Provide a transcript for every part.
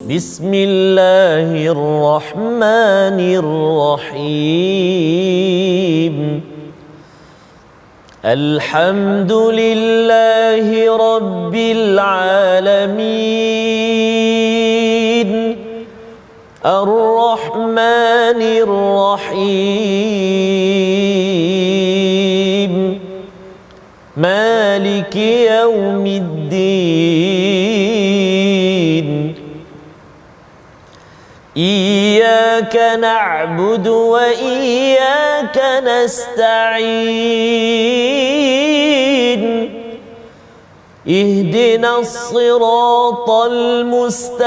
بسم الله الرحمن الرحيم الحمد لله رب العالمين الرحمن الرحيم مالك يوم الدين إياك نعبد وإياك نستعين اهدنا الصراط المستقيم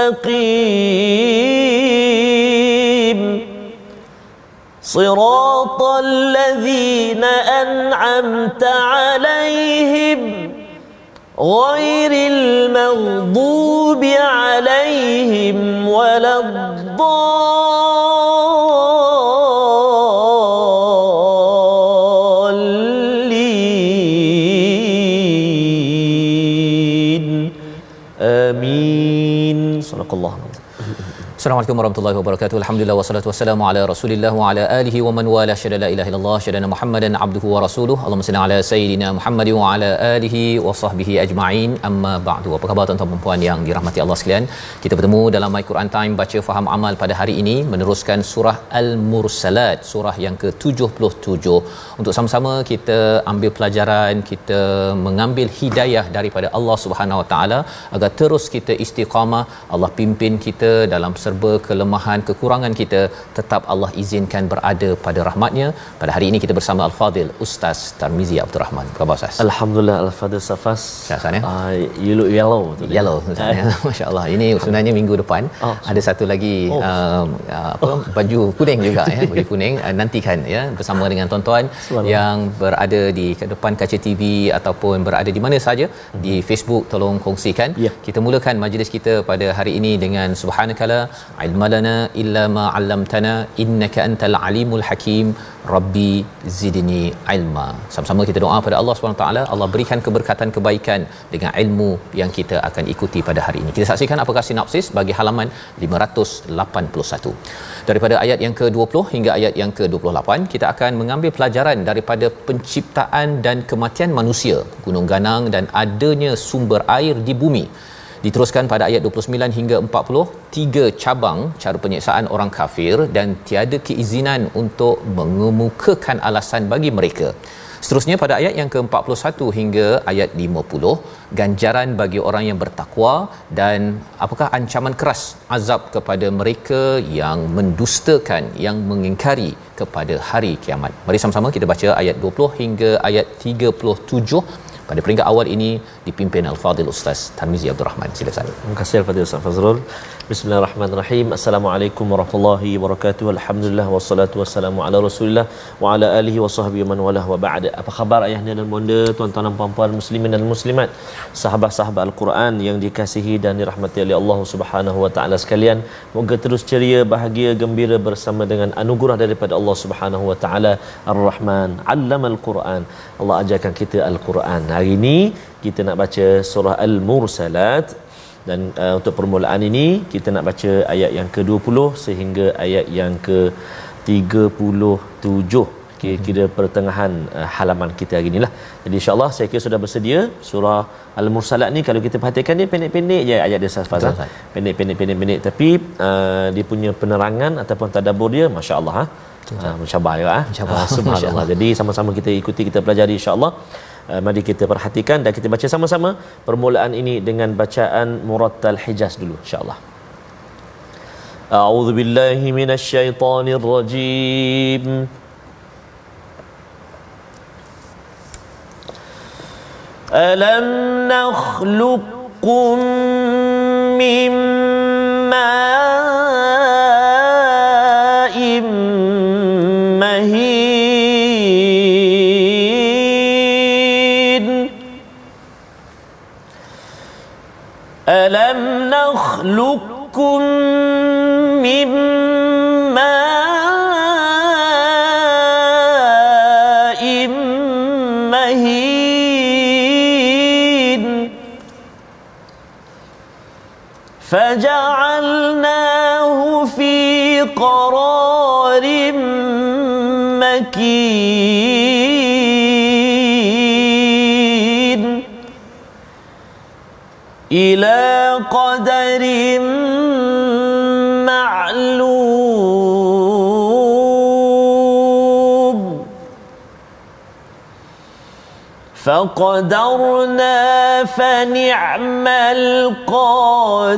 صراط الذين أنعمت عليهم غير المغضوب عليهم ولا الضالين آمين صدق الله. Assalamualaikum warahmatullahi wabarakatuh. Alhamdulillah wassalatu wassalamu ala Rasulillah wa ala alihi wa man wala syada la ilaha illallah syadana Muhammadan abduhu wa rasuluh. Allahumma salli ala sayidina Muhammad wa ala alihi wa sahbihi ajma'in. Amma ba'du. Apa khabar tuan-tuan dan puan yang dirahmati Allah sekalian? Kita bertemu dalam My Quran Time baca faham amal pada hari ini meneruskan surah Al-Mursalat, surah yang ke-77. Untuk sama-sama kita ambil pelajaran, kita mengambil hidayah daripada Allah Subhanahu Wa Taala agar terus kita istiqamah. Allah pimpin kita dalam serba kelemahan kekurangan kita, tetap Allah izinkan berada pada rahmatnya. Pada hari ini kita bersama Al-Fadil Ustaz Tarmizi Abdul Rahman. Apa khabar Ustaz? Alhamdulillah Al-Fadil Safas. Sihat ya? You look yellow. Yellow Ustaz ya. Masya-Allah. Ini sebenarnya minggu depan ada satu lagi baju kuning juga ya, baju kuning. Nantikan ya bersama dengan tuan-tuan yang berada di depan kaca TV ataupun berada di mana saja di Facebook, tolong kongsikan. Kita mulakan majlis kita pada hari ini dengan subhanakala ilmalana illa ma 'allamtana innaka antal alimul hakim rabbi zidni ilma. Sama-sama kita doa pada Allah Subhanahu taala, Allah berikan keberkatan kebaikan dengan ilmu yang kita akan ikuti pada hari ini. Kita saksikan apakah sinopsis bagi halaman 581. Daripada ayat yang ke-20 hingga ayat yang ke-28 kita akan mengambil pelajaran daripada penciptaan dan kematian manusia, gunung ganang dan adanya sumber air di bumi. Diteruskan pada ayat 29 hingga 40, 3 cabang cara penyiksaan orang kafir dan tiada keizinan untuk mengemukakan alasan bagi mereka. Seterusnya pada ayat yang ke-41 hingga ayat 50, ganjaran bagi orang yang bertakwa dan apakah ancaman keras azab kepada mereka yang mendustakan, yang mengingkari kepada hari kiamat. Mari sama-sama kita baca ayat 20 hingga ayat 37. Pada peringkat awal ini dipimpin Al-Fadil Ustaz Tarmizi Abdul Rahman. Silakan. Terima kasih Al-Fadil Ustaz Fazrul. Bismillahirrahmanirrahim. Assalamualaikum warahmatullahi wabarakatuh. Alhamdulillah wassalatu wassalamu ala Rasulillah wa ala alihi wa sahbihi man walah wa ba'd. Apa khabar ayahnya dan bonda, tuan-tuan dan puan-puan muslimin dan muslimat, sahabat-sahabat Al-Quran yang dikasihi dan dirahmati oleh Allah Subhanahu wa taala sekalian. Moga terus ceria, bahagia, gembira bersama dengan anugerah daripada Allah Subhanahu wa taala. Ar-Rahman 'allamal Quran. Allah ajarkan kita Al-Quran. Hari ini kita nak baca surah Al-Mursalat dan untuk permulaan ini kita nak baca ayat yang ke-20 sehingga ayat yang ke-37, kira-kira pertengahan halaman kita hari inilah. Jadi insya-Allah saya kira sudah bersedia. Surah Al-Mursalat ni kalau kita perhatikan dia pendek-pendek je ayat dia Fazal. Pendek tapi dia punya penerangan ataupun tadabbur dia masya-Allah mencabar juga subhanallah. Jadi sama-sama kita ikuti, kita pelajari insya-Allah. Mari kita perhatikan dan kita baca sama-sama permulaan ini dengan bacaan murattal Hijaz dulu insya-Allah. A'udzu billahi minasyaitonir rajim. Alam nakhluqukum min ma'in mahin. Alam nakhluqukum min ma'in mahin فجعلناه في قرار مكين إلى قدر معلوم فقدرنا فنعم القادرون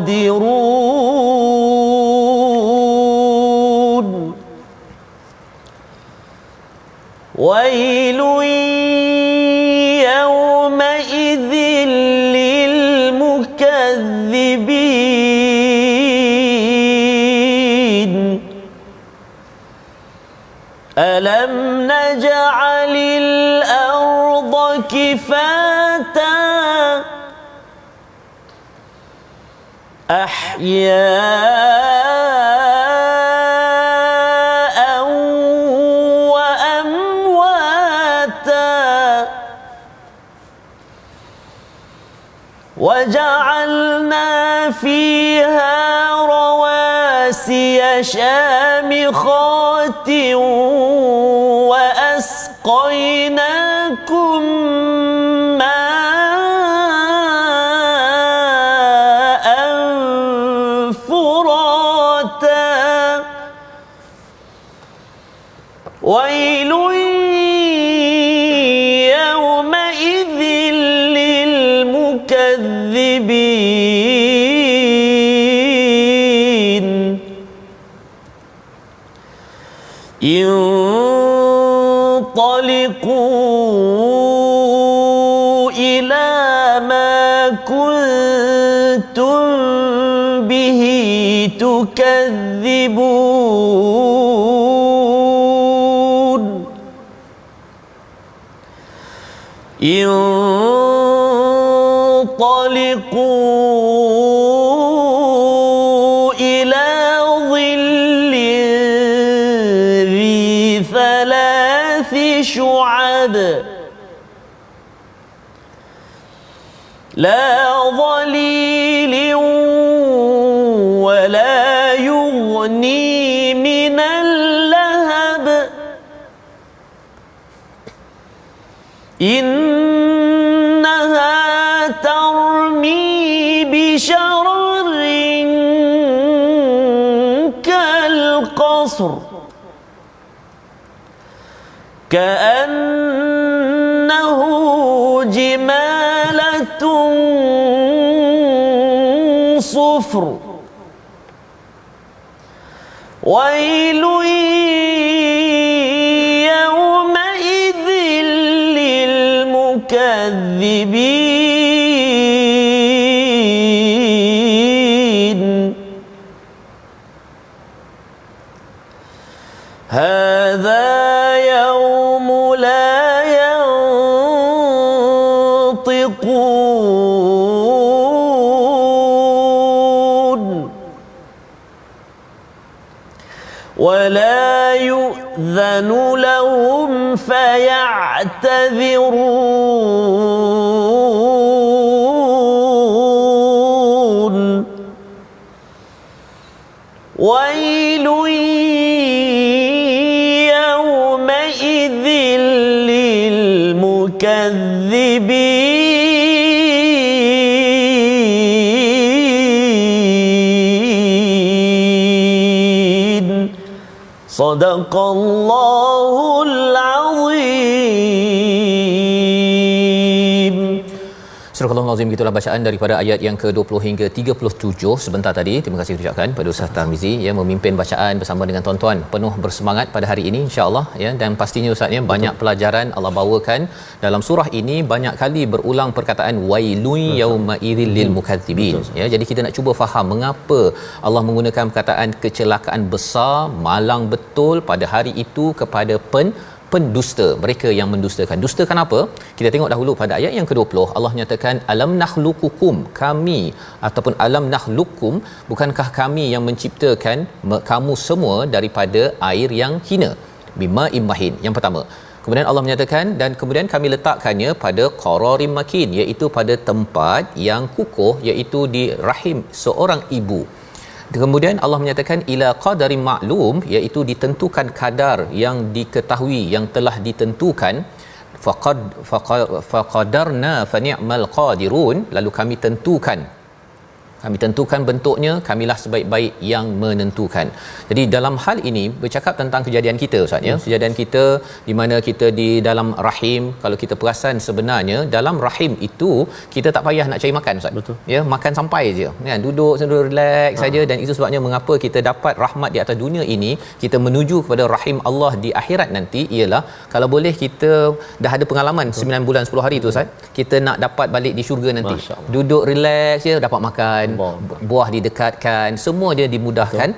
ويل يومئذ للمكذبين ألم نجعل الأرض كفاتا أحياء وأمواتا وجعلنا فيها رواسي شامخات وأسقيناكم ماء فراتا ويل يومئذ للمكذبين انطلقوا إلى ما كنتم به تكذبون انطلقوا إلى ظل ذي ثلاث شعب لا ظليل ولا يغني من اللهب إنها ترمي بشرر كالقصر كأنه جمالة صفر ويل يومئذ للمكذبين هذا يوم لا ينطقون ولا يؤذن لهم فيعتذرون ويل يومئذ للمكذبين صدق الله العظيم. Surah Al-Azim, gitulah bacaan daripada ayat yang ke-20 hingga 37 sebentar tadi. Terima kasih ucapkan pada Ustaz Tarmizi yang memimpin bacaan bersama dengan tuan-tuan, penuh bersemangat pada hari ini insya-Allah ya. Dan pastinya Ustaz ya, banyak pelajaran Allah bawakan dalam surah ini. Banyak kali berulang perkataan wailun yauma idzil lil mukadzibin ya. Jadi kita nak cuba faham mengapa Allah menggunakan perkataan kecelakaan besar, malang betul pada hari itu kepada pendusta, mereka yang mendustakan. Dustakan apa? Kita tengok dahulu pada ayat yang ke-20. Allah nyatakan alam nakhluqukum, kami ataupun alam nakhluqukum, bukankah kami yang menciptakan kamu semua daripada air yang hina, bima immahin. Yang pertama, Kemudian Allah menyatakan dan kemudian kami letakkannya pada qararim makin, iaitu pada tempat yang kukuh, iaitu di rahim seorang ibu. Kemudian Allah menyatakan ila qadarim maklum, iaitu ditentukan kadar yang diketahui, yang telah ditentukan. Faqadarna fa ni'mal qadirun, lalu kami tentukan bentuknya, kamilah sebaik-baik yang menentukan. Jadi dalam hal ini bercakap tentang kejadian kita Ustaz ya. Kejadian kita di mana kita di dalam rahim, kalau kita perasan sebenarnya dalam rahim itu kita tak payah nak cari makan Ustaz. Betul. Ya, makan sampai je. Kan duduk relax saja, dan itu sebabnya mengapa kita dapat rahmat di atas dunia ini, kita menuju kepada rahim Allah di akhirat nanti ialah kalau boleh kita dah ada pengalaman 9 bulan 10 hari tu Ustaz, kita nak dapat balik di syurga nanti. Duduk relax je dapat makan, buah didekatkan, semua dia dimudahkan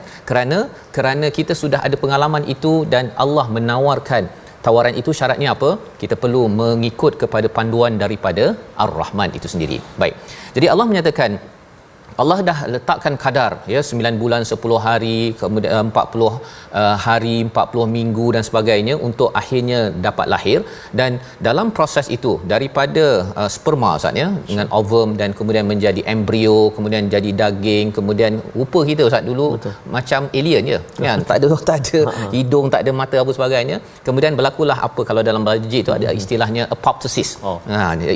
kerana kita sudah ada pengalaman itu, dan Allah menawarkan tawaran itu. Syaratnya apa? Kita perlu mengikut kepada panduan daripada Ar-Rahman itu sendiri. Baik. Jadi Allah menyatakan Allah dah letakkan kadar ya 9 bulan 10 hari, kemudian 40 hari, 40 minggu dan sebagainya untuk akhirnya dapat lahir. Dan dalam proses itu daripada sperma Ustaz ya, dengan ovum dan kemudian menjadi embrio, kemudian jadi daging, kemudian rupa kita Ustaz dulu macam alien je kan, tak ada hidung, tak ada mata apa sebagainya. Kemudian berlakulah apa kalau dalam biologi itu ada istilahnya apoptosis.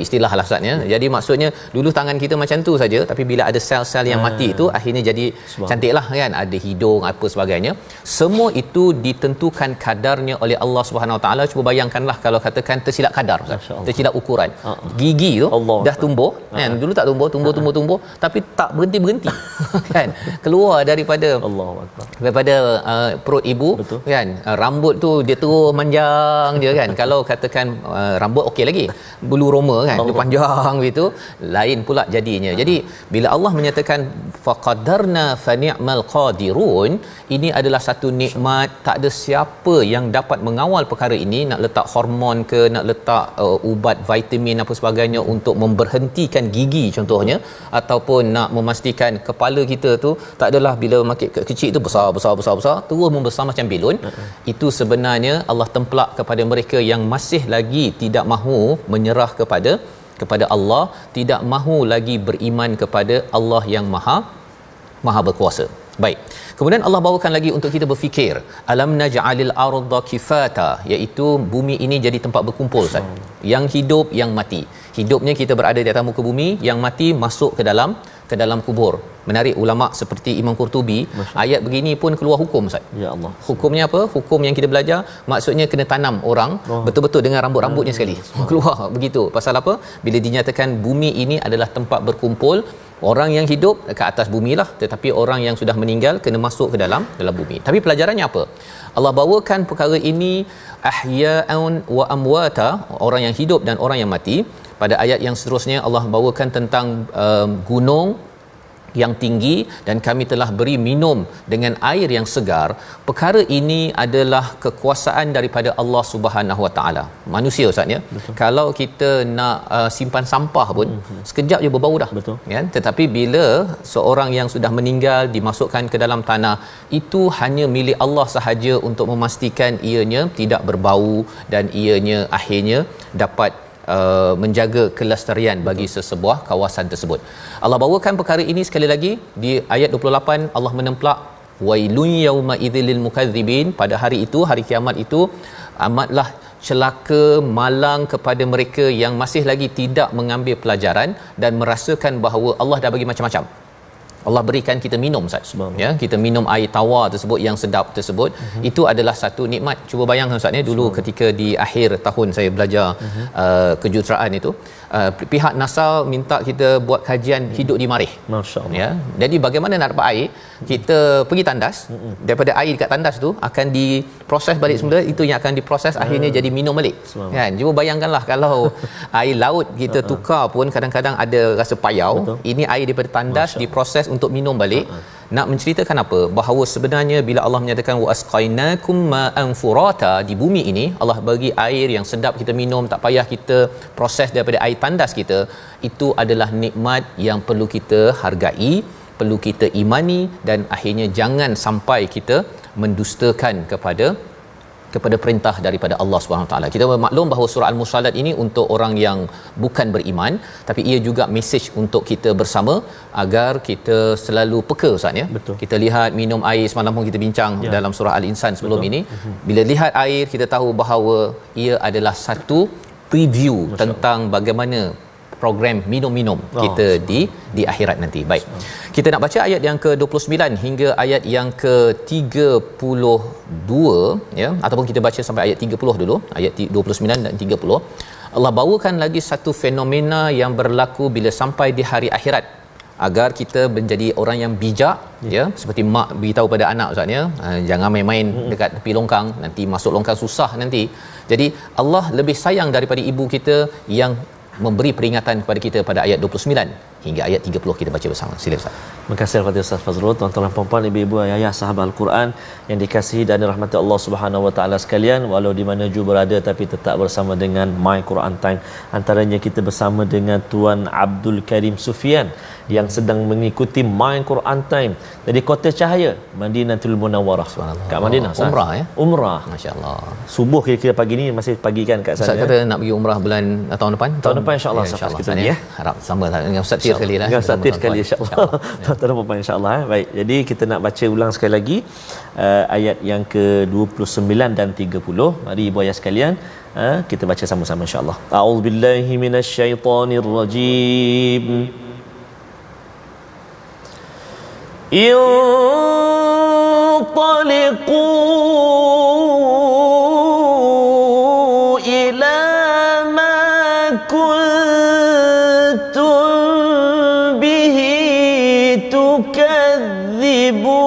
Istilah lah Ustaz ya. Jadi maksudnya dulu tangan kita macam tu saja, tapi bila ada sel yang mati itu akhirnya jadi cantiklah kan, ada hidung apa sebagainya. Semua itu ditentukan kadarnya oleh Allah Subhanahu Wa Taala. Cuba bayangkanlah kalau katakan tersilap kadar Ustaz, tersilap ukuran. Gigi tu dah tumbuh kan, dulu tak tumbuh tapi tak berhenti kan, keluar daripada perut ibu. Betul. Kan, rambut tu dia terus manjang je kan. Kalau katakan rambut okey lagi, bulu roma kan dia panjang begitu, lain pula jadinya. Jadi bila Allah menyatakan faqadarna fa ni'mal qadirun, ini adalah satu nikmat. Tak ada siapa yang dapat mengawal perkara ini, nak letak hormon ke, nak letak ubat vitamin apa sebagainya untuk memberhentikan gigi contohnya, ataupun nak memastikan kepala kita tu tak adalah bila makin kecil tu besar terus membesar macam belon. Itu sebenarnya Allah templak kepada mereka yang masih lagi tidak mahu menyerah kepada Allah, tidak mahu lagi beriman kepada Allah yang maha berkuasa. Baik. Kemudian Allah bawakan lagi untuk kita berfikir, alam naj'alil arda kifata, iaitu bumi ini jadi tempat berkumpul Ustaz. Yang hidup, yang mati. Hidupnya kita berada di atas muka bumi, yang mati masuk ke dalam kubur. Menarik, ulama seperti Imam Qurtubi, ayat begini pun keluar hukum Ustaz. Ya Allah. Hukumnya apa? Hukum yang kita belajar, maksudnya kena tanam orang betul-betul dengan rambut-rambutnya sekali. Keluar begitu. Pasal apa? Bila dinyatakan bumi ini adalah tempat berkumpul, orang yang hidup ke atas bumi lah, tetapi orang yang sudah meninggal kena masuk ke dalam bumi. Tapi pelajarannya apa? Allah bawakan perkara ini ahya'un wa amwata, orang yang hidup dan orang yang mati. Pada ayat yang seterusnya Allah bawakan tentang gunung yang tinggi dan kami telah beri minum dengan air yang segar. Perkara ini adalah kekuasaan daripada Allah Subhanahu Wa Taala. Manusia Ustaz ya. Kalau kita nak simpan sampah pun sekejap je berbau dah. Betul. Kan? Tetapi bila seorang yang sudah meninggal dimasukkan ke dalam tanah, itu hanya milik Allah sahaja untuk memastikan ianya tidak berbau dan ianya akhirnya dapat menjaga kelestarian bagi sesebuah kawasan tersebut. Allah bawakan perkara ini sekali lagi di ayat 28. Allah menemplak wailun yauma idzil mukadzibin, pada hari itu, hari kiamat itu amatlah celaka, malang kepada mereka yang masih lagi tidak mengambil pelajaran dan merasakan bahawa Allah dah bagi macam-macam. Allah berikan kita minum Ustaz. Ya, kita minum air tawar tersebut yang sedap tersebut. Itu adalah satu nikmat. Cuba bayangkan Ustaz ni, dulu ketika di akhir tahun saya belajar kejuruteraan itu, pihak NASA minta kita buat kajian hidup di marih. Masya-Allah. Ya. Jadi bagaimana nak dapat air? Kita pergi tandas. Daripada air dekat tandas tu akan diproses balik semula, itu yang akan diproses akhirnya jadi minum balik. Kan? Cuba bayangkanlah kalau air laut kita tukar pun kadang-kadang ada rasa payau. Betul. Ini air daripada tandas diproses untuk minum balik. Nak menceritakan apa? Bahawa sebenarnya bila Allah menyatakan wa asqainakum ma'an furata, di bumi ini Allah bagi air yang sedap kita minum, tak payah kita proses daripada air tandas kita. Itu adalah nikmat yang perlu kita hargai, perlu kita imani, dan akhirnya jangan sampai kita mendustakan kepada perintah daripada Allah Subhanahu Wa Taala. Kita maklum bahawa surah Al-Mursalat ini untuk orang yang bukan beriman, tapi ia juga mesej untuk kita bersama agar kita selalu peka, Ustaz ya. Betul. Kita lihat minum air, semalam pun kita bincang dalam surah Al-Insan sebelum ini. Bila lihat air, kita tahu bahawa ia adalah satu preview tentang bagaimana program minum-minum kita di akhirat nanti. Baik. Kita nak baca ayat yang ke-29 hingga ayat yang ke-32 ya, ataupun kita baca sampai ayat 30 dulu, ayat 29 dan 30. Allah bawakan lagi satu fenomena yang berlaku bila sampai di hari akhirat agar kita menjadi orang yang bijak ya, seperti mak beritahu pada anak, Ustaz ya, jangan main-main dekat tepi longkang, nanti masuk longkang susah nanti. Jadi Allah lebih sayang daripada ibu kita yang memberi peringatan kepada kita pada ayat 29 hingga ayat 30. Kita baca bersama. Sila Ustaz. Terima kasih kepada Ustaz Fazrul, tuan-tuan dan puan-puan, ibu-ibu, ayah sahabat Al-Quran yang dikasihi dan dirahmati Allah Subhanahu Wa Taala sekalian, walau di mana juga berada tapi tetap bersama dengan My Quran Time. Antaranya kita bersama dengan Tuan Abdul Karim Sufian yang sedang mengikuti My Quran Time dari Kota Cahaya, Madinatul Munawwarah. Kat Madinah, umrah ya. Umrah. Masya-Allah. Subuh kira-kira pagi ni masih pagi kan kat sana. Ustaz kata nak pergi umrah bulan tahun depan. Tahun depan insya-Allah Ustaz kita pergi ya. Harap sama dengan Ustaz Tir sekali lah. Dengan Ustaz Tir sekali insya-Allah. Tuan-tuan dan puan-puan insya-Allah. Baik. Jadi kita nak baca ulang sekali lagi ayat yang ke-29 dan 30. Mari ibu ayah sekalian kita baca sama-sama insya-Allah. A'udzubillahi minasyaitonirrajim. انطلقوا إلى ما كنتم به تكذبون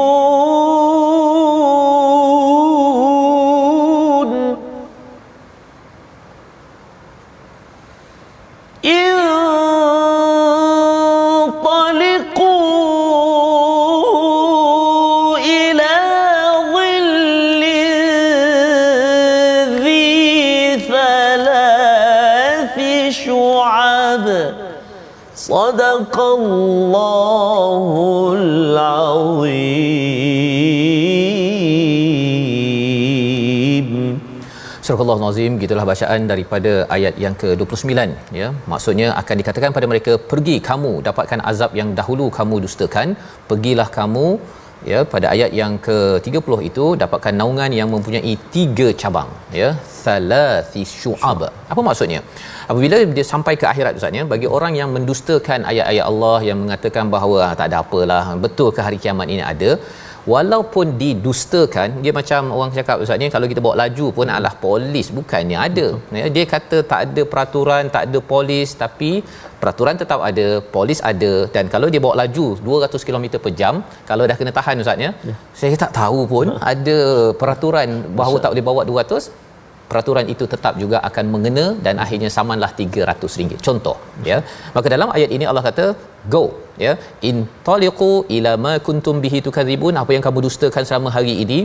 صدق الله العظيم. Surah Al-Nazim, gitulah bacaan daripada ayat yang ke-29 ya. Maksudnya akan dikatakan pada mereka, pergi kamu dapatkan azab yang dahulu kamu dustakan, pergilah kamu ya. Pada ayat yang ke-30 itu dapatkan naungan yang mempunyai 3 cabang ya, thalathi syu'ab. Apa maksudnya? Apabila dia sampai ke akhirat, Ustaz ya, bagi orang yang mendustakan ayat-ayat Allah, yang mengatakan bahawa tak ada apalah, betul ke hari kiamat ini ada, walaupun didustakan, dia macam orang cakap, Ustaz ni, kalau kita bawa laju pun alah polis, bukannya ada ya. Dia kata tak ada peraturan, tak ada polis, tapi peraturan tetap ada, polis ada. Dan kalau dia bawa laju 200 km per jam, kalau dah kena tahan, Ustaz ya, saya tak tahu pun ada peraturan bahawa tak boleh bawa 200, peraturan itu tetap juga akan mengena dan akhirnya samanlah RM300. Contoh ya. Maka dalam ayat ini Allah kata go ya, in taliqu ila ma kuntum bihi tukadzibun, apa yang kamu dustakan selama hari ini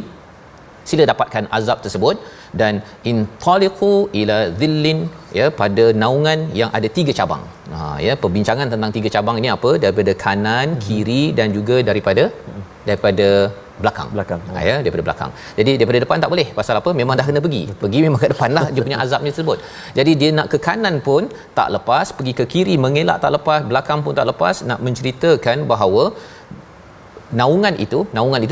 sila dapatkan azab tersebut. Dan in taliqu ila dhillin ya, pada naungan yang ada 3 cabang. Ya, perbincangan tentang 3 cabang ini apa? Daripada kanan, kiri dan juga daripada belakang. Ya, daripada belakang. Jadi daripada depan tak boleh. Pasal apa? Memang dah kena pergi memang ke depan lah dia punya azabnya tersebut. Jadi dia nak ke kanan pun tak lepas, pergi ke kiri mengelak tak lepas, belakang pun tak lepas. Nak menceritakan bahawa naungan itu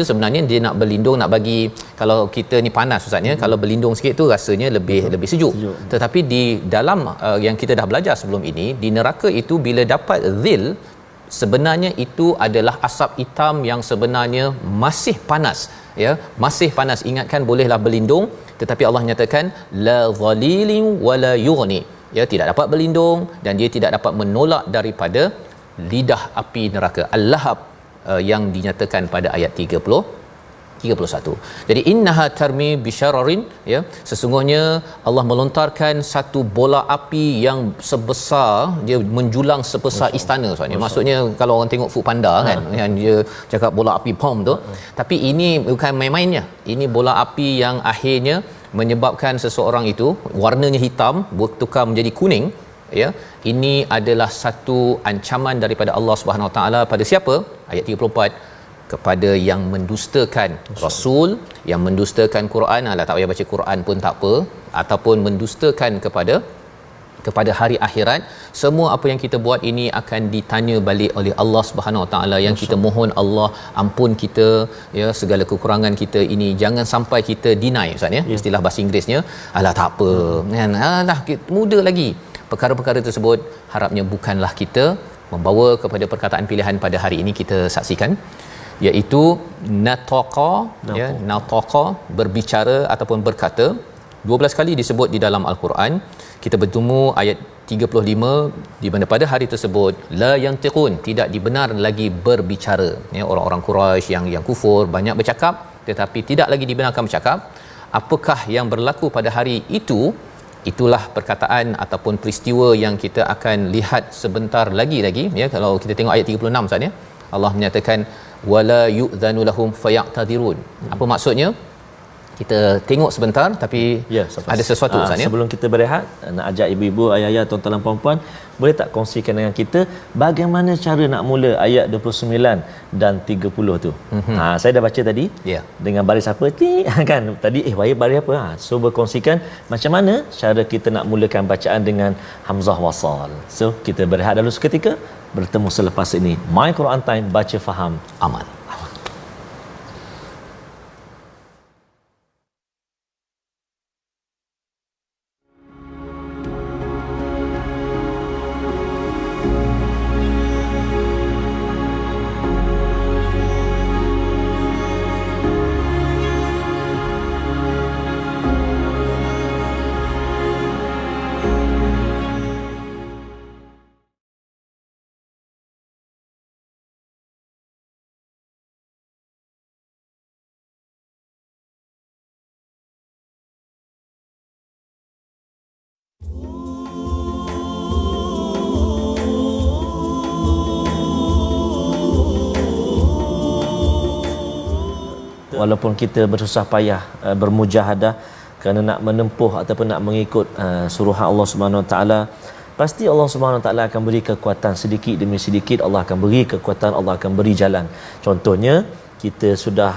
sebenarnya dia nak berlindung, nak bagi, kalau kita ni panas, Ustaz ya, kalau berlindung sikit tu rasanya lebih sejuk. Tetapi di dalam yang kita dah belajar sebelum ini, di neraka itu bila dapat zil, sebenarnya itu adalah asap hitam yang sebenarnya masih panas ya, masih panas. Ingatkan, bolehlah berlindung, tetapi Allah nyatakan la zalilin wala yughni ya, tidak dapat berlindung dan dia tidak dapat menolak daripada lidah api neraka al-lahab yang dinyatakan pada ayat 31. Jadi innaha tarmi bisyararin ya, sesungguhnya Allah melontarkan satu bola api yang sebesar, dia menjulang sebesar istana, soalnya maksudnya kalau orang tengok Food Panda kan, yang dia cakap bola api bom tu, tapi ini bukan main-mainnya. Ini bola api yang akhirnya menyebabkan seseorang itu warnanya hitam bertukar menjadi kuning ya. Ini adalah satu ancaman daripada Allah Subhanahu Wa Taala pada siapa? Ayat 34, kepada yang mendustakan rasul, yang mendustakan Quran, tak payah baca Quran pun tak apa, ataupun mendustakan kepada hari akhirat, semua apa yang kita buat ini akan ditanya balik oleh Allah Subhanahu Wa Taala. Yang kita mohon Allah ampun kita, ya, segala kekurangan kita ini, jangan sampai kita deny, ustaz, ya, istilah bahasa Inggerisnya, alah tak apa kan, alah muda lagi. Perkara-perkara tersebut harapnya bukanlah kita membawa kepada perkataan pilihan pada hari ini kita saksikan, iaitu nataqa, ya, nataqa, berbicara ataupun berkata. 12 kali disebut di dalam Al-Quran. Kita bertemu ayat 35 di mana pada hari tersebut la yantiqun, tidak dibenar lagi berbicara, ya, orang-orang Quraisy yang kufur banyak bercakap tetapi tidak lagi dibenarkan bercakap. Apakah yang berlaku pada hari itu? Itulah perkataan ataupun peristiwa yang kita akan lihat sebentar lagi, ya. Kalau kita tengok ayat 36, Ustaz, ya, Allah menyatakan wala yu'dhanu lahum fayaqtadirun. Apa maksudnya? Kita tengok sebentar, tapi ada sesuatu, Ustaz, ya. Sebelum kita berehat, nak ajak ibu-ibu, ayah-ayah, tuan-tuan dan puan-puan, boleh tak kongsikan dengan kita bagaimana cara nak mula ayat 29 dan 30 tu. Saya dah baca tadi, dengan baris apa kan tadi, baris apa, so berkongsikan macam mana cara kita nak mulakan bacaan dengan hamzah wasal. So kita berehat dulu seketika, bertemu selepas ini. My Quran Time, baca faham amal. Walaupun kita bersusah payah bermujahadah kerana nak menempuh ataupun nak mengikut suruhan Allah Subhanahu Wa Taala, pasti Allah Subhanahu Wa Taala akan beri kekuatan sedikit demi sedikit. Allah akan beri kekuatan, Allah akan beri jalan. Contohnya kita sudah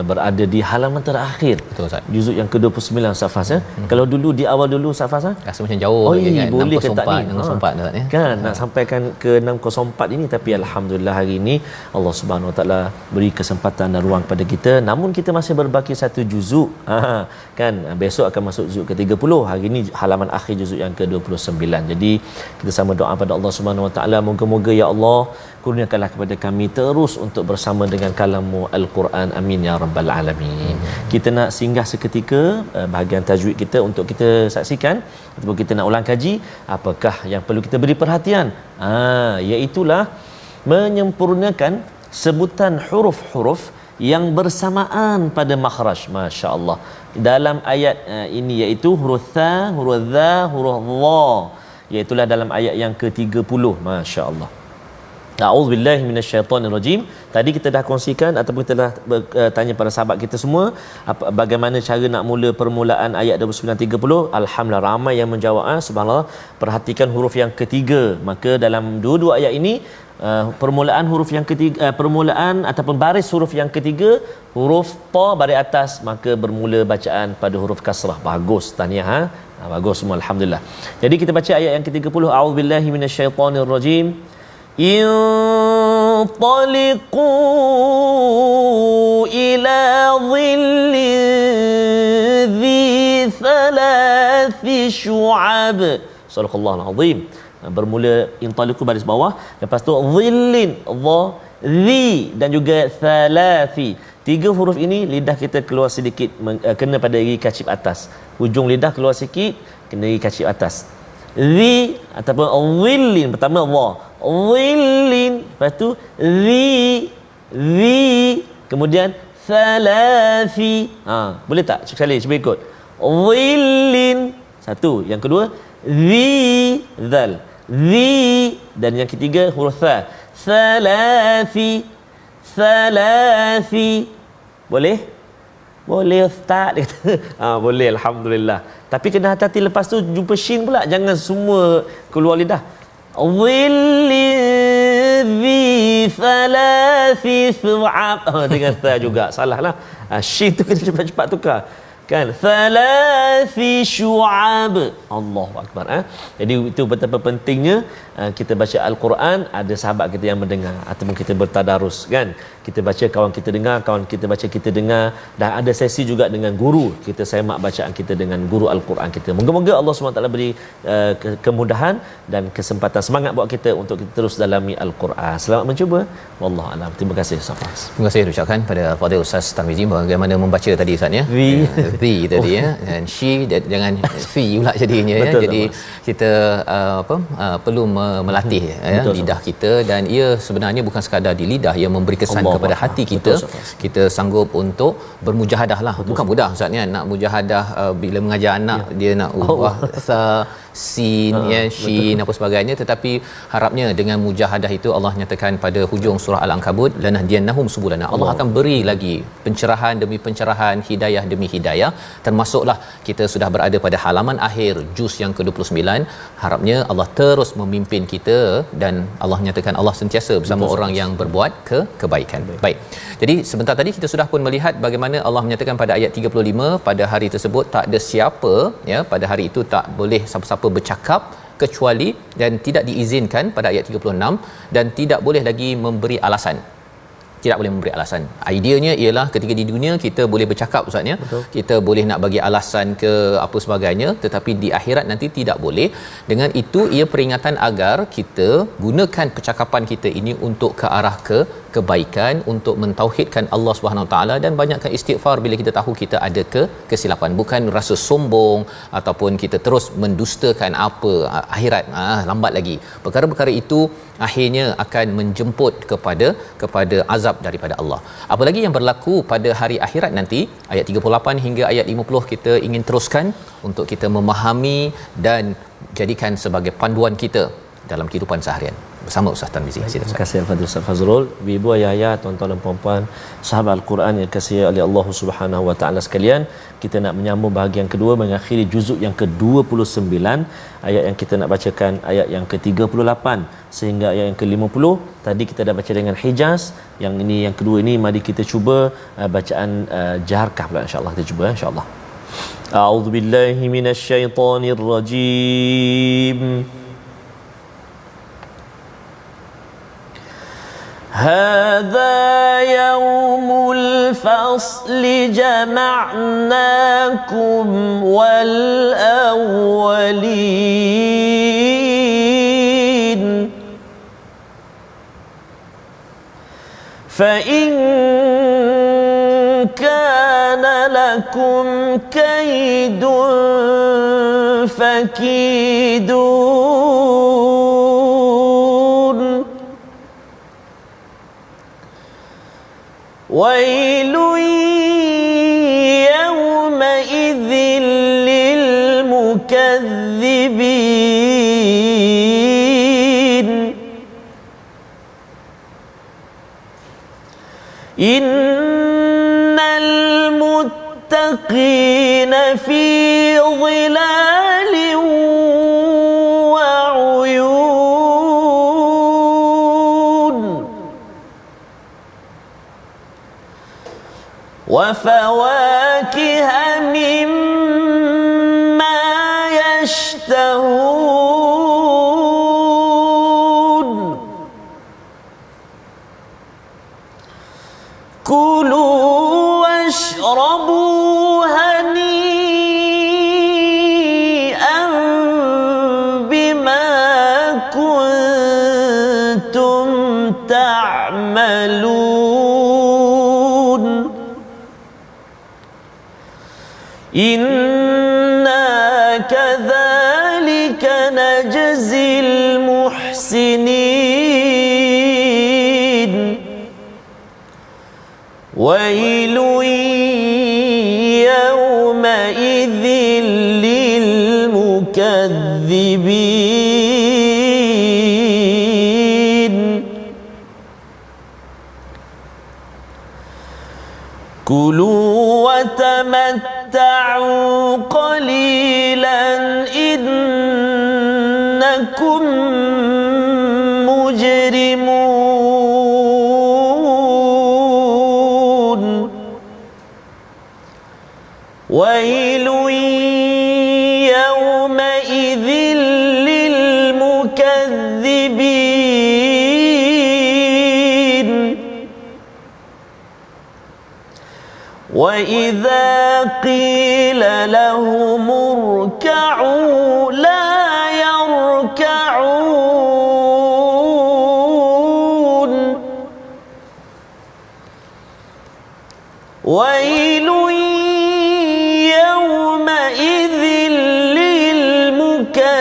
berada di halaman terakhir. Betul, Ustaz. Juzuk yang ke-29, Ustaz Fas, ya. Kalau dulu di awal dulu, Ustaz Fas, rasa macam jauh lagi kan. Boleh ke tak ni? 604 Ustaz, ya. Kan nak sampaikan ke 604 ini, tapi alhamdulillah hari ini Allah Subhanahu Wa Taala beri kesempatan dan ruang pada kita. Namun kita masih berbaki satu juzuk. Kan besok akan masuk juzuk ke-30. Hari ini halaman akhir juzuk yang ke-29. Jadi kita sama doa pada Allah Subhanahu Wa Taala, moga-moga ya Allah kurniakanlah kepada kami terus untuk bersama dengan kalam-Mu Al-Quran. Amin ya rabbal alamin. Kita nak singgah seketika bahagian tajwid kita untuk kita saksikan ataupun kita nak ulang kaji apakah yang perlu kita beri perhatian. Iaitulah menyempurnakan sebutan huruf-huruf yang bersamaan pada makhraj. Masya-Allah. Dalam ayat ini iaitu huruf tha, huruf dha, huruf dha. Iaitulah dalam ayat yang ke-30. Masya-Allah. A'udzubillahi minasyaitonirrajim. Tadi kita dah kongsikan ataupun kita dah tanya para sahabat kita semua bagaimana cara nak mula permulaan ayat 29-30. Alhamdulillah ramai yang menjawab. Subhanallah. Perhatikan huruf yang ketiga. Maka dalam dua-dua ayat ini permulaan huruf yang ketiga, permulaan ataupun baris huruf yang ketiga, huruf ta baris atas, maka bermula bacaan pada huruf kasrah. Bagus, tahniah. Bagus semua, alhamdulillah. Jadi kita baca ayat yang ke-30. A'udzubillahi minasyaitonirrajim. انطلقوا إلى ظل ذي ثلاث شعب. Sadaqallahul azim. Bermula intaliqu baris bawah, lepas tu dhillin, dha, dhi dan juga thalathi. Tiga huruf ini lidah kita keluar sedikit kena pada gigi kacip atas. Hujung lidah keluar sikit kena gigi kacip atas. Dhi ataupun dhillin, pertama dha, dhillin, lepas tu dhi, kemudian thalathi. Boleh tak sekali cuba ikut. Dhillin, satu, yang kedua dhi, dhal, dhi, dan yang ketiga huruf tha, thalathi, thalathi. Boleh? Boleh ustaz, dia kata. Boleh, alhamdulillah. Tapi kena hati-hati lepas tu jumpa shin pula, jangan semua keluar lidah. Dhilli dhi thalathi thu'ab. Dengan tha juga salahlah. Shin tu kena cepat-cepat tukar kan, thalathi syu'ab. Allahu akbar. Jadi itu betapa pentingnya kita baca al-Quran, ada sahabat kita yang mendengar ataupun kita bertadarus kan, kita baca, kawan kita dengar, kawan kita baca, kita dengar, dan ada sesi juga dengan guru kita semak bacaan kita dengan guru al-Quran kita. Moga-moga Allah SWT beri kemudahan dan kesempatan, semangat buat kita untuk kita terus dalami al-Quran. Selamat mencuba. Wallahu alam. Terima kasih Safas. Terima kasih ucapkan pada Fadil Ustaz Tarmizi bagaimana membaca tadi Ustaz ya. The tadi ya, dan she jangan fi pula jadinya ya. Jadi kita perlu melatih ya lidah kita, dan ia sebenarnya bukan sekadar di lidah, ia memberi kesan Allah kepada hati kita. Kita sanggup untuk bermujahadah lah. Bukan mudah Ustaz ya, nak mujahadah bila mengajar anak dia nak ubah sin ya, shin apa sebagainya, tetapi harapnya dengan mujahadah itu Allah nyatakan pada hujung surah Al-Ankabut, lanahdiyannahum subulana, Allah akan beri lagi pencerahan demi pencerahan, hidayah demi hidayah. Termasuklah kita sudah berada pada halaman akhir juz yang ke-29. Harapnya Allah terus memimpin kita, dan Allah nyatakan Allah sentiasa bersama orang yang berbuat kebaikan. Baik. Jadi sebentar tadi kita sudah pun melihat bagaimana Allah menyatakan pada ayat 35, pada hari tersebut tak ada siapa ya, pada hari itu tak boleh siapa-siapa bercakap kecuali, dan tidak diizinkan pada ayat 36, dan tidak boleh lagi memberi alasan. Tidak boleh memberi alasan. Ideanya ialah ketika di dunia kita boleh bercakap Ustaz ya. Kita boleh nak bagi alasan ke apa sebagainya, tetapi di akhirat nanti tidak boleh. Dengan itu ia peringatan agar kita gunakan percakapan kita ini untuk ke arah kebaikan, untuk mentauhidkan Allah Subhanahu Wa Taala, dan banyakkan istighfar bila kita tahu kita ada kesilapan. Bukan rasa sombong ataupun kita terus mendustakan apa akhirat, lambat lagi. Perkara-perkara itu akhirnya akan menjemput kepada azab daripada Allah. Apalagi yang berlaku pada hari akhirat nanti, ayat 38 hingga ayat 50 kita ingin teruskan untuk kita memahami dan jadikan sebagai panduan kita dalam kehidupan seharian. Bersama Ustaz Tarmizi. Terima kasih kepada Ustaz Fazrul. Ibu ayah, tuan-tuan dan puan-puan, sahabat Al-Quran yang dikasihi oleh Allah Subhanahu Wa Taala sekalian, kita nak menyambung bahagian kedua, mengakhiri juzuk yang ke-29. Ayat yang kita nak bacakan ayat yang ke-38 sehingga ayat yang ke-50. Tadi kita dah baca dengan Hijaz, yang ini yang kedua ini mari kita cuba bacaan Jaharkah pula, insya-Allah kita cuba insya-Allah. A'udzubillahi minasyaitonirrajim. هذا يوم الفصل جمعناكم والأولين فإن كان لكم كيد فكيدون ويل يومئذ للمكذبين إن المتقين في ظلال وعيون وفواكه مما يشتهون كلوا واشربوا هنيئا بما كنتم تعملون إنا كذلك نجزي المحسنين ويل يومئذ للمكذبين كلوا وتمتعوا قليلا إنكم مجرمون وإذا قيل لهم اركعوا لا يركعون ويل يومئذ للمكذبين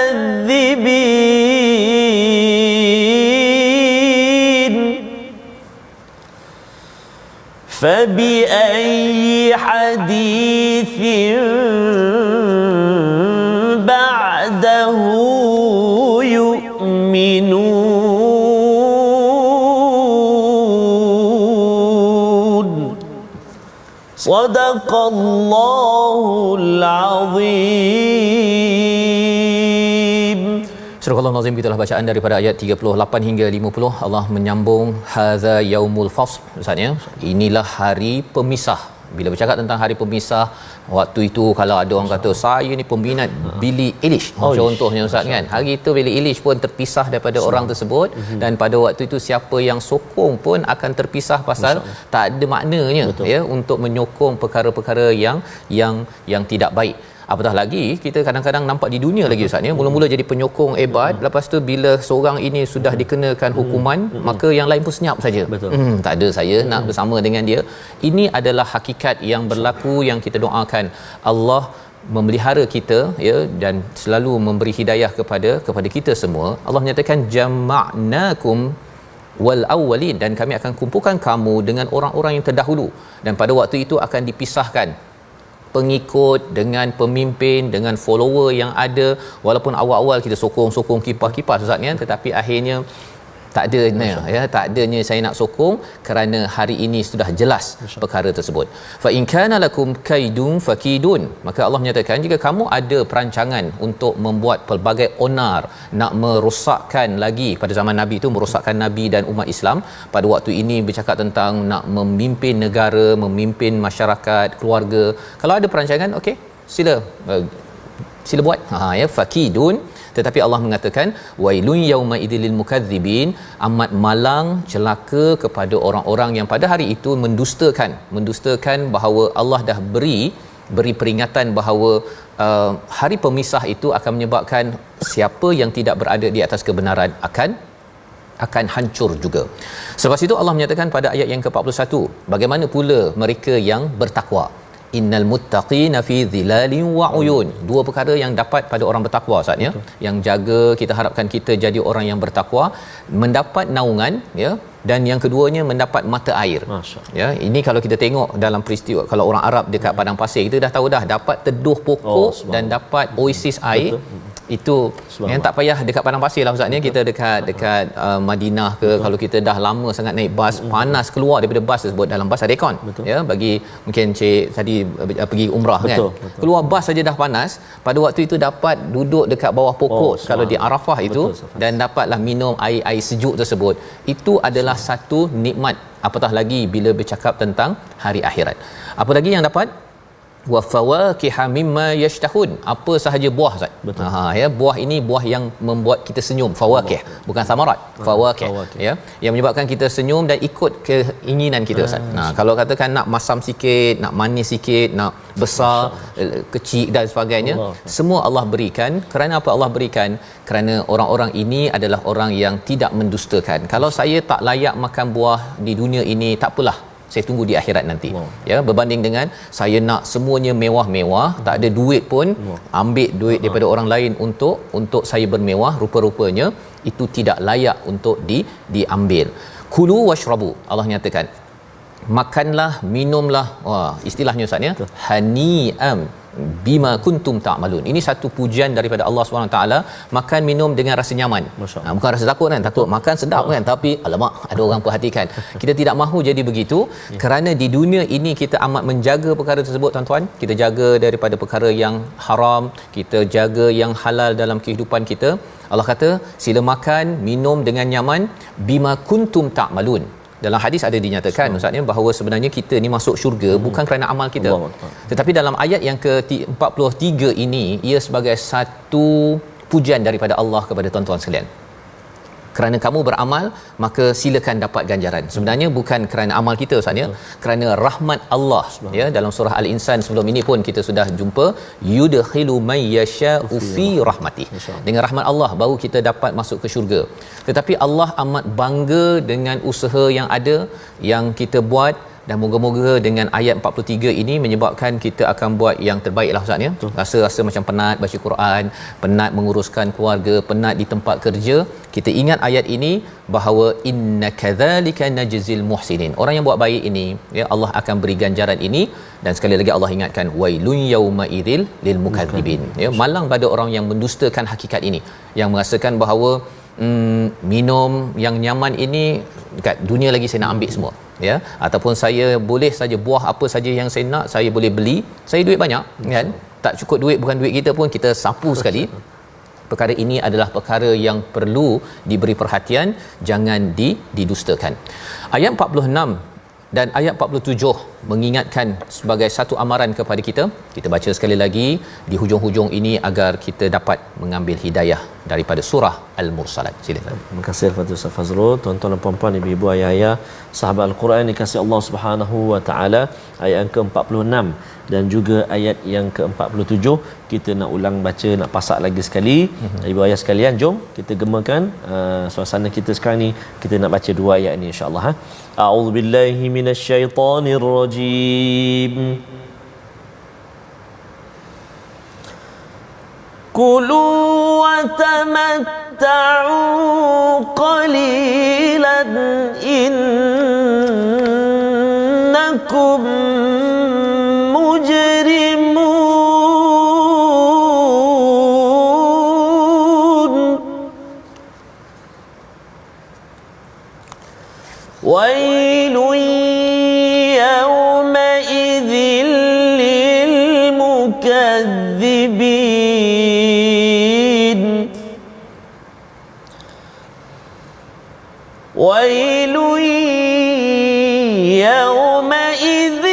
فبأي حديث بعده يؤمنون صدق الله العظيم. Surah Al-Nazim, gitulah bacaan daripada ayat 38 hingga 50. Allah menyambung hadza yaumul fasl, maksudnya inilah hari pemisah. Bila bercakap tentang hari pemisah, waktu itu kalau ada orang kata saya ni peminat Billie Eilish, contohnya Ustaz kan, hari itu Billie Eilish pun terpisah daripada orang tersebut, dan pada waktu itu siapa yang sokong pun akan terpisah pasal tak ada maknanya. Betul. Ya, untuk menyokong perkara-perkara yang tidak baik. Apatah lagi kita kadang-kadang nampak di dunia lagi Ustaz ya, mula-mula jadi penyokong hebat, lepas tu bila seorang ini sudah dikenakan hukuman, maka yang lain pun senyap saja. Tak ada, saya nak bersama dengan dia. Ini adalah hakikat yang berlaku, yang kita doakan Allah memelihara kita ya, dan selalu memberi hidayah kepada kita semua. Allah menyatakan jama'nakum wal awwalin, dan kami akan kumpulkan kamu dengan orang-orang yang terdahulu, dan pada waktu itu akan dipisahkan pengikut dengan pemimpin, dengan follower yang ada. Walaupun awal-awal kita sokong kipas-kipas Ustaz kan, tetapi akhirnya tak adanya ya, tak adanya saya nak sokong kerana hari ini sudah jelas perkara tersebut. Fa in kana lakum kaidun fakidun, maka Allah menyatakan jika kamu ada perancangan untuk membuat pelbagai onar, nak merosakkan lagi, pada zaman Nabi itu merosakkan Nabi dan umat Islam, pada waktu ini bercakap tentang nak memimpin negara, memimpin masyarakat, keluarga, kalau ada perancangan okey, sila buat ya, fakidun. Tetapi Allah mengatakan wailun yauma idzil mukadzibin, amat malang, celaka kepada orang-orang yang pada hari itu mendustakan bahawa Allah dah beri peringatan bahawa hari pemisah itu akan menyebabkan siapa yang tidak berada di atas kebenaran akan hancur juga. Selepas itu Allah menyatakan pada ayat yang ke-41, bagaimana pula mereka yang bertakwa. Innal muttaqina fi dhilalin wa uyun. Dua perkara yang dapat pada orang bertakwa Ustaz ya. Yang jaga, kita harapkan kita jadi orang yang bertakwa, mendapat naungan ya, dan yang keduanya mendapat mata air. Ya, ini kalau kita tengok dalam peristiwa, kalau orang Arab dekat padang pasir, kita dah tahu dah dapat teduh pokok dan dapat oasis air. Itu yang tak payah dekat padang pasir lah Ustaz ni, kita dekat Madinah ke, kalau kita dah lama sangat naik bas, panas keluar daripada bas tersebut, dalam bas ada aircon ya, bagi mungkin cik tadi pergi umrah kan, keluar bas saja dah panas, pada waktu itu dapat duduk dekat bawah pokok kalau di Arafah itu, dan dapatlah minum air sejuk tersebut. Itu adalah satu nikmat, apatah lagi bila bercakap tentang hari akhirat. Apa lagi yang dapat? Wa fawakiha mimma yashtahun, apa sahaja buah Ustaz. Ya, buah ini buah yang membuat kita senyum, fawakih, bukan samarat, fawakih ya, yang menyebabkan kita senyum dan ikut keinginan kita Ustaz. Kalau katakan nak masam sikit, nak manis sikit, nak besar, kecil dan sebagainya, semua Allah berikan. Kerana apa Allah berikan? Kerana orang-orang ini adalah orang yang tidak mendustakan. Kalau saya tak layak makan buah di dunia ini, tak apalah, saya tunggu di akhirat nanti. Ya, berbanding dengan saya nak semuanya mewah-mewah, tak ada duit pun, ambil duit daripada orang lain untuk saya bermewah, rupa-rupanya itu tidak layak untuk diambil. Kulu washrabu, Allah nyatakan makanlah, minumlah. Wah, istilahnya Ustaz ya, hani'am bima kuntum ta'malun. Ini satu pujian daripada Allah SWT. Makan minum dengan rasa nyaman. Bukan rasa takut kan, takut makan sedap kan, tapi alamak ada orang perhatikan. Kita tidak mahu jadi begitu, kerana di dunia ini kita amat menjaga perkara tersebut tuan-tuan. Kita jaga daripada perkara yang haram, kita jaga yang halal dalam kehidupan kita. Allah kata sila makan minum dengan nyaman, bima kuntum ta'malun. Dalam hadis ada dinyatakan Ustaz bahawa sebenarnya kita ni masuk syurga bukan kerana amal kita. Tetapi dalam ayat yang ke-43 ini, ia sebagai satu pujian daripada Allah kepada tuan-tuan sekalian. kerana kamu beramal maka silakan dapat ganjaran. Sebenarnya bukan kerana amal kita Ustaz ya, kerana rahmat Allah ya. Dalam surah Al-Insan sebelum ini pun kita sudah jumpa yudkhilu may yasha'u fi rahmatih. Dengan rahmat Allah baru kita dapat masuk ke syurga. Tetapi Allah amat bangga dengan usaha yang ada yang kita buat, dan moga-moga dengan ayat 43 ini menyebabkan kita akan buat yang terbaik lah Ustaz ya. Rasa macam penat baca Quran, penat menguruskan keluarga, penat di tempat kerja, kita ingat ayat ini bahawa inna kadzalika najzil muhsinin. Orang yang buat baik ini ya Allah akan beri ganjaran ini. Dan sekali lagi Allah ingatkan wailun yauma idzil lil mukadzibin ya, malang pada orang yang mendustakan hakikat ini, yang merasakan bahawa minum yang nyaman ini dekat dunia lagi saya nak ambil semua ya, ataupun saya boleh saja buah apa saja yang saya nak saya boleh beli, saya duit banyak kan, tak cukup duit, bukan duit kita pun kita sapu sekali. Perkara ini adalah perkara yang perlu diberi perhatian, jangan didustakan. Ayat 46 dan ayat 47 mengingatkan sebagai satu amaran kepada kita. Kita baca sekali lagi di hujung-hujung ini agar kita dapat mengambil hidayah daripada surah Al-Mursalat. Silakan. Terima kasih Al-Fatihah Ustaz Fazrul. Tuan-tuan dan puan-puan, ibu-ibu, ayah-ayah, sahabat Al-Quran dikasihi Allah Subhanahu wa taala, ayat yang ke-46 dan juga ayat yang ke-47 kita nak ulang baca, nak pasak lagi sekali. Ibu ayah sekalian, jom kita gemakan suasana kita sekarang ni. Kita nak baca dua ayat ni insya-Allah. A'udzubillahi minasyaitonirrajim. Kulu wa tamatta'u qalilan innakum mujrimun. Wailun yawma idzil lil mukaththibin. ويل يومئذ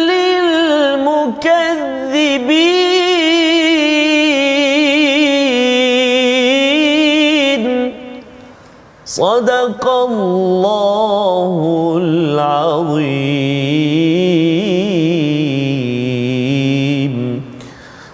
للمكذبين. صدق الله العظيم.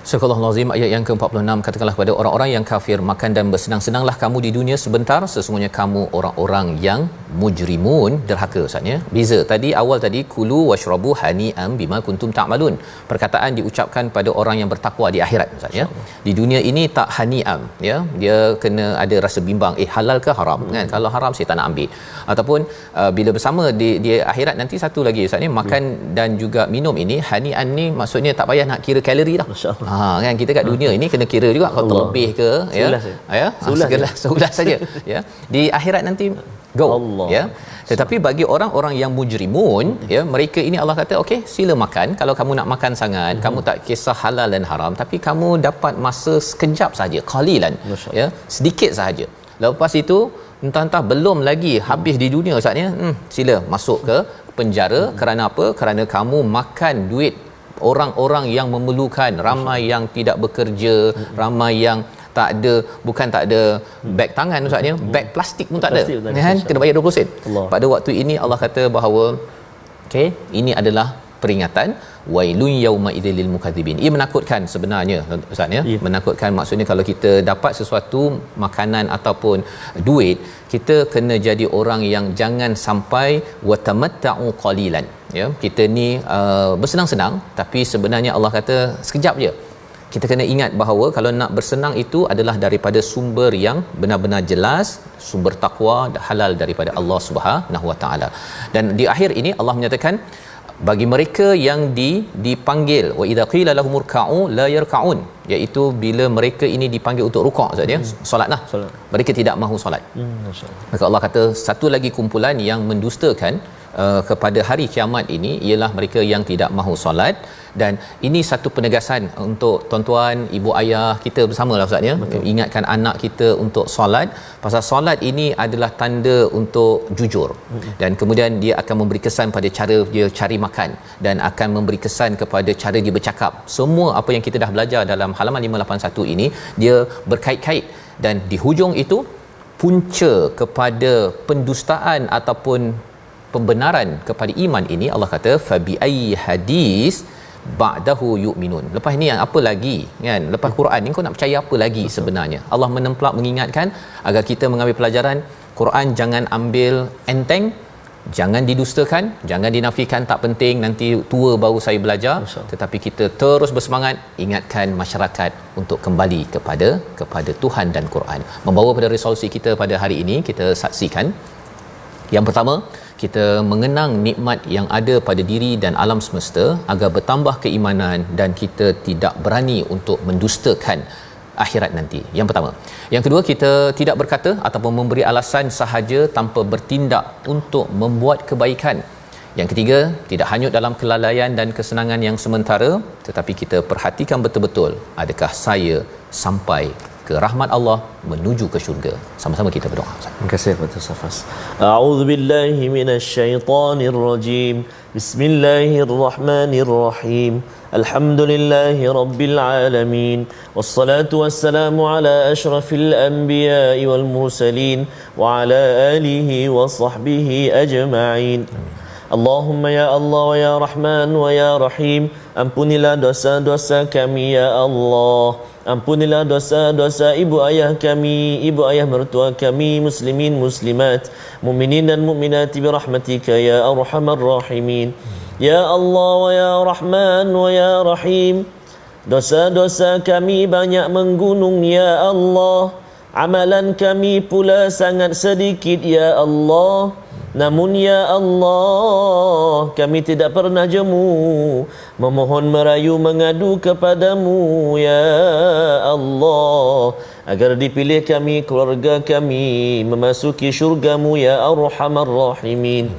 Surah Al-Azim ayat yang ke-46, katakanlah kepada orang-orang yang kafir, makan dan bersenang-senanglah kamu di dunia sebentar, sesungguhnya kamu orang-orang yang mujrimun, derhaka Ustaz ya. Beza tadi, awal tadi kulu washrabu hani'am bima kuntum ta'malun. Perkataan diucapkan pada orang yang bertakwa di akhirat Ustaz ya. Di dunia ini tak hani'am ya, dia kena ada rasa bimbang, halal ke haram kan. Kalau haram saya tak nak ambil. Ataupun bila bersama di akhirat nanti satu lagi Ustaz ya, makan dan juga minum ini hani'an ni maksudnya tak payah nak kira kalori dah. Kan kita kat dunia ini kena kira juga kalau terlebih ke ya. Seulas saja ya. Di akhirat nanti go Allah. Ya. Tetapi bagi orang-orang yang mujrimun ya, mereka ini Allah kata okey, sila makan kalau kamu nak makan sangat, kamu tak kisah halal dan haram, tapi kamu dapat masa sekejap saja, qalilan ya, sedikit sahaja. Lepas itu entah-entah belum lagi habis di dunia Ustaz ya, sila masuk ke penjara. Kerana apa? Kerana kamu makan duit orang-orang yang memerlukan, ramai yang tidak bekerja, ramai yang tak ada, bukan tak ada beg tangan Ustaz ya, beg plastik pun tak ada kan, kena bayar 20 sen. Pada waktu ini Allah kata bahawa okey, ini adalah peringatan wailun yauma idzil lil mukadzibin. Ia menakutkan sebenarnya Ustaz ya. Menakutkan maksudnya kalau kita dapat sesuatu makanan ataupun duit, kita kena jadi orang yang jangan sampai watamatta'u qalilan ya. Kita ni bersenang-senang, tapi sebenarnya Allah kata sekejap je. Kita kena ingat bahawa kalau nak bersenang itu adalah daripada sumber yang benar-benar jelas, sumber takwa halal daripada Allah Subhanahu Wa Taala. Dan di akhir ini Allah menyatakan bagi mereka yang dipanggil wa idza qila lahum urka'u la yarka'un, iaitu bila mereka ini dipanggil untuk rukuk Ustaz ya, solatlah, mereka tidak mahu solat. Maka Allah kata satu lagi kumpulan yang mendustakan kepada hari kiamat ini ialah mereka yang tidak mahu solat. Dan ini satu penegasan untuk tuan-tuan, ibu ayah kita bersamalah Ustaz ya. Ingatkan anak kita untuk solat, pasal solat ini adalah tanda untuk jujur. Dan kemudian dia akan memberi kesan pada cara dia cari makan, dan akan memberi kesan kepada cara dia bercakap. Semua apa yang kita dah belajar dalam halaman 581 ini dia berkait-kait, dan di hujung itu punca kepada pendustaan ataupun pembenaran kepada iman ini, Allah kata fabi ayyi hadis ba'dahu yu'minun. Lepas ni apa lagi kan? Lepas Quran ni kau nak percaya apa lagi sebenarnya? Allah menemplak mengingatkan agar kita mengambil pelajaran. Quran jangan ambil enteng, jangan didustakan, jangan dinafikan tak penting, nanti tua baru saya belajar, tetapi kita terus bersemangat ingatkan masyarakat untuk kembali kepada Tuhan dan Quran. Membawa pada resolusi kita pada hari ini, kita saksikan yang pertama, kita mengenang nikmat yang ada pada diri dan alam semesta agar bertambah keimanan dan kita tidak berani untuk mendustakan akhirat nanti. Yang pertama. Yang kedua, kita tidak berkata ataupun memberi alasan sahaja tanpa bertindak untuk membuat kebaikan. Yang ketiga, tidak hanyut dalam kelalaian dan kesenangan yang sementara, tetapi kita perhatikan betul-betul adakah saya sampai ke rahmat Allah menuju ke syurga. Sama-sama kita berdoa. Terima kasih Dr. Safas. A'udzubillahi minasyaitonirrajim. Bismillahirrahmanirrahim. Alhamdulillahi rabbil alamin. Wassalatu wassalamu ala asyrafil anbiya'i wal mursalin wa ala alihi wa sahbihi ajma'in. Allahumma ya Allah wa ya Rahman wa ya Rahim, ampunilah dosa-dosa kami ya Allah. Ampunilah dosa-dosa ibu ayah kami, ibu ayah mertua kami, muslimin muslimat, mukminin dan mukminat bi rahmatika ya arhamar rahimin. Ya Allah wa ya Rahman wa ya Rahim, dosa-dosa kami banyak menggunung ya Allah. Amalan kami pula sangat sedikit ya Allah. Namun ya Allah, kami tidak pernah jemu memohon merayu mengadu kepadamu ya Allah, agar dipilih kami, keluarga kami memasuki syurgamu ya Arhamar Rahimin.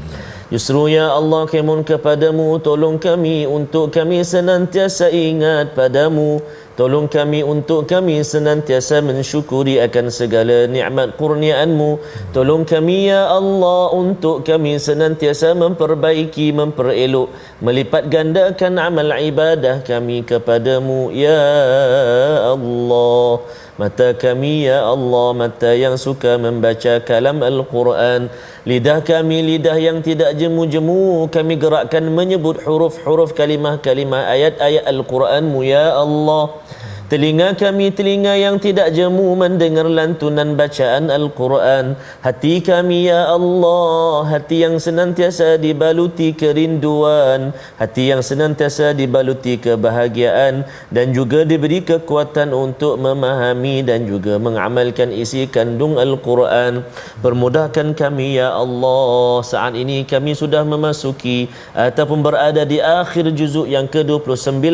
Justru ya Allah, kami mohon kepadamu, tolong kami untuk kami senantiasa ingat padamu. Tolong kami untuk kami senantiasa mensyukuri akan segala nikmat kurniaan-Mu. Tolong kami ya Allah untuk kami senantiasa memperbaiki, memperelok, melipat gandakan amal ibadah kami kepadamu ya Allah. Mata kami ya Allah, mata yang suka membaca kalam Al-Quran. Lidah kami lidah yang tidak jemu-jemu, kami gerakkan menyebut huruf-huruf kalimah-kalimah ayat-ayat Al-Quran-Mu ya Allah. Telinga kami telinga yang tidak jemu mendengar lantunan bacaan Al-Quran. Hati kami ya Allah, hati yang senantiasa dibaluti kerinduan, hati yang senantiasa dibaluti kebahagiaan, dan juga diberi kekuatan untuk memahami dan juga mengamalkan isi kandung Al-Quran. Permudahkan kami ya Allah. Saat ini kami sudah memasuki ataupun berada di akhir juzuk yang ke-29.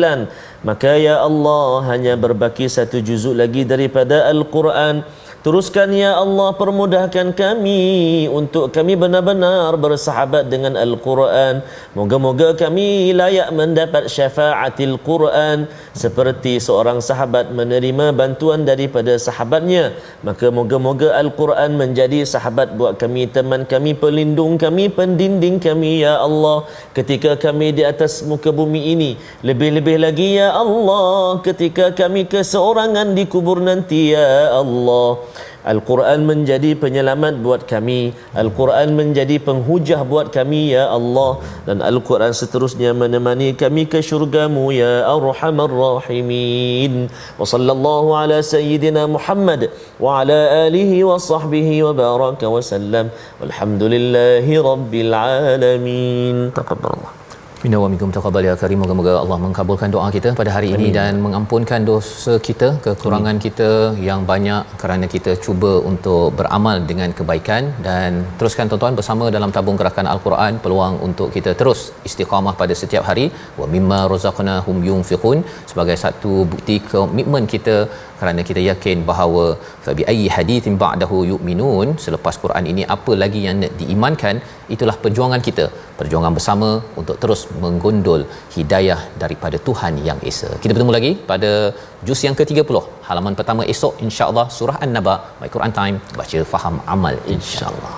Maka ya Allah, hanya berbaki satu juzuk lagi daripada Al-Quran. Teruskan ya Allah, permudahkan kami untuk kami benar-benar bersahabat dengan Al-Quran. Moga-moga kami layak mendapat syafaatil Quran, seperti seorang sahabat menerima bantuan daripada sahabatnya. Maka moga-moga Al-Quran menjadi sahabat buat kami, teman kami, pelindung kami, pendinding kami ya Allah, ketika kami di atas muka bumi ini. Lebih-lebih lagi ya Allah, ketika kami keseorangan di kubur nanti ya Allah. Al-Quran menjadi penyelamat buat kami, Al-Quran menjadi penghujah buat kami ya Allah, dan Al-Quran seterusnya menemani kami ke syurgamu ya Arhamar Rahimin. Wa sallallahu ala sayyidina Muhammad wa ala alihi wa sahbihi wa baraka wa sallam. Walhamdulillahi rabbil alamin. Taqabbalallah. Minna wa minkum taqabbal ya karim. Moga-moga Allah mengabulkan doa kita pada hari ini dan mengampunkan dosa kita, kekurangan kita yang banyak kerana kita cuba untuk beramal dengan kebaikan. Dan teruskan tuan-tuan bersama dalam tabung gerakan Al-Quran, peluang untuk kita terus istiqamah pada setiap hari. Wa mimma razaqnahum yunfiqun, sebagai satu bukti komitmen kita, kerana kita yakin bahawa fa bi ayyi haditsin ba'dahu yu'minun, selepas Quran ini apa lagi yang nak diimankan. Itulah perjuangan kita, perjuangan bersama untuk terus menggondol hidayah daripada Tuhan yang Esa. Kita bertemu lagi pada juz yang ke-30, halaman pertama esok insya-Allah, surah An-Naba. My Quran Time, baca faham amal insya-Allah.